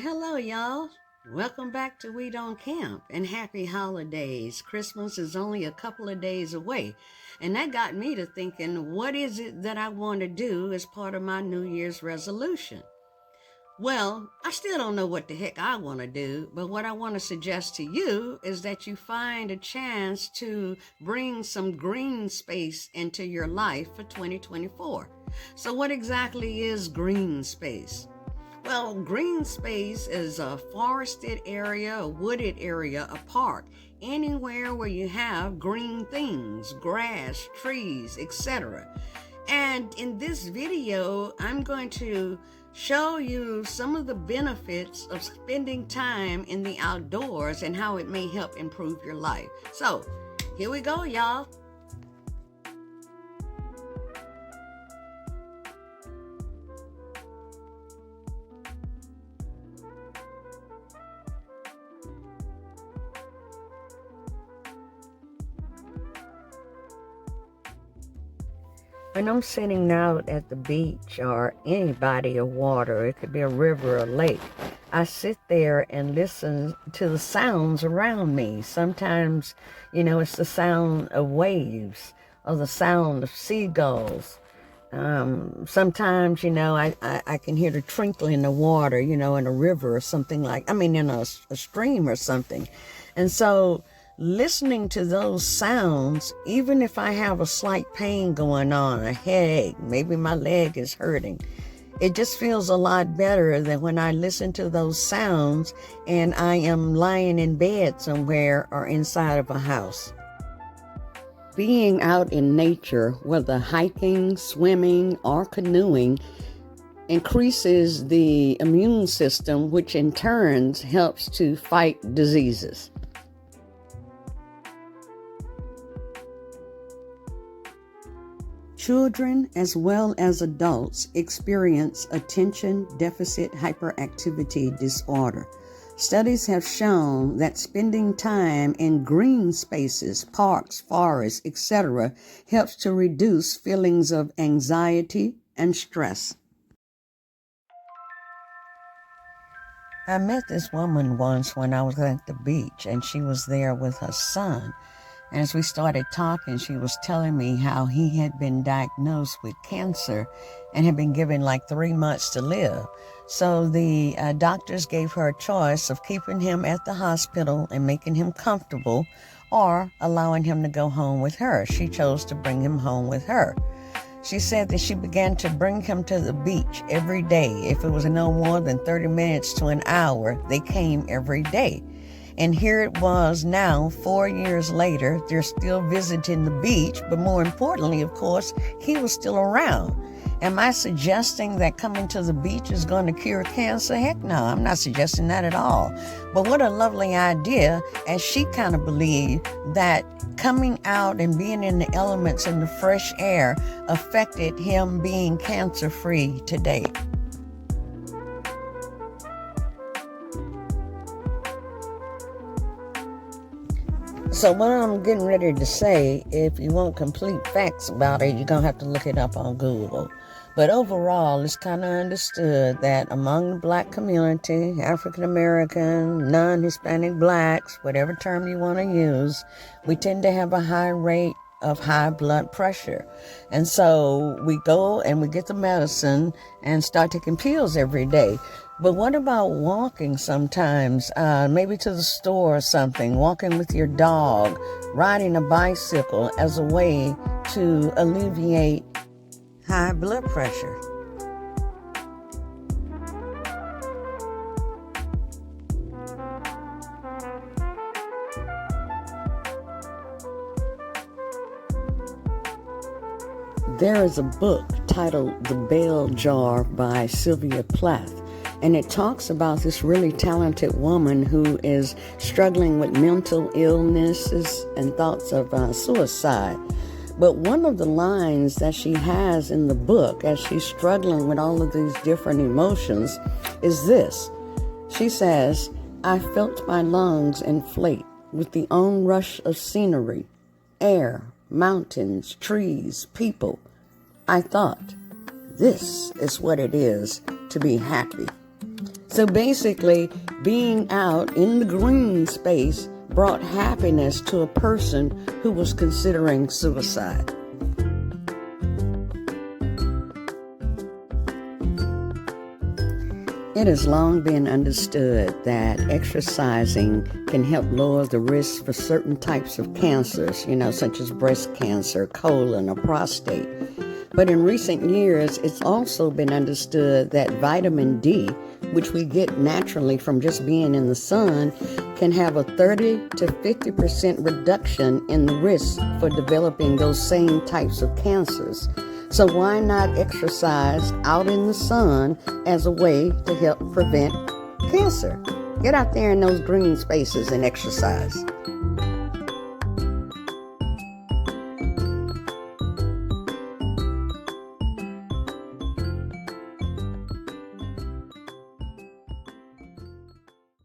Hello, y'all. Welcome back to We Don't Camp and happy holidays. Christmas is only a couple of days away. And that got me to thinking, what is it that I want to do as part of my New Year's resolution? Well, I still don't know what the heck I want to do, but what I want to suggest to you is that you find a chance to bring some green space into your life for 2024. So, what exactly is green space? Well, green space is a forested area, a wooded area, a park, anywhere where you have green things, grass, trees, etc. And in this video, I'm going to show you some of the benefits of spending time in the outdoors and how it may help improve your life. So, here we go, y'all. When I'm sitting out at the beach or any body of water, it could be a river or lake, I sit there and listen to the sounds around me. Sometimes, it's the sound of waves or the sound of seagulls. Sometimes, I can hear the trickling in the water, in a river or something in a stream or something. And so listening to those sounds, even if I have a slight pain going on, a headache, maybe my leg is hurting, it just feels a lot better than when I listen to those sounds and I am lying in bed somewhere or inside of a house. Being out in nature, whether hiking, swimming, or canoeing, increases the immune system, which in turn helps to fight diseases. Children as well as adults experience attention deficit hyperactivity disorder. Studies have shown that spending time in green spaces, parks, forests, etc., helps to reduce feelings of anxiety and stress. I met this woman once when I was at the beach, and she was there with her son. As we started talking, she was telling me how he had been diagnosed with cancer and had been given like 3 months to live. So the doctors gave her a choice of keeping him at the hospital and making him comfortable or allowing him to go home with her. She chose to bring him home with her. She said that she began to bring him to the beach every day. If it was no more than 30 minutes to an hour, they came every day. And here it was now, 4 years later, they're still visiting the beach, but more importantly, of course, he was still around. Am I suggesting that coming to the beach is going to cure cancer? Heck no, I'm not suggesting that at all. But what a lovely idea, as she kind of believed that coming out and being in the elements and the fresh air affected him being cancer-free today. So what I'm getting ready to say, if you want complete facts about it, you're going to have to look it up on Google. But overall, it's kind of understood that among the black community, African American, non-Hispanic blacks, whatever term you want to use, we tend to have a high rate of high blood pressure. And so we go and we get the medicine and start taking pills every day. But what about walking sometimes, maybe to the store or something, walking with your dog, riding a bicycle as a way to alleviate high blood pressure? There is a book titled The Bell Jar by Sylvia Plath, and it talks about this really talented woman who is struggling with mental illnesses and thoughts of suicide. But one of the lines that she has in the book, as she's struggling with all of these different emotions, is this. She says, "I felt my lungs inflate with the onrush of scenery, air, mountains, trees, people. I thought, this is what it is to be happy." So basically, being out in the green space brought happiness to a person who was considering suicide. It has long been understood that exercising can help lower the risk for certain types of cancers, such as breast cancer, colon, or prostate. But in recent years, it's also been understood that vitamin D, which we get naturally from just being in the sun, can have a 30 to 50% reduction in the risk for developing those same types of cancers. So why not exercise out in the sun as a way to help prevent cancer? Get out there in those green spaces and exercise.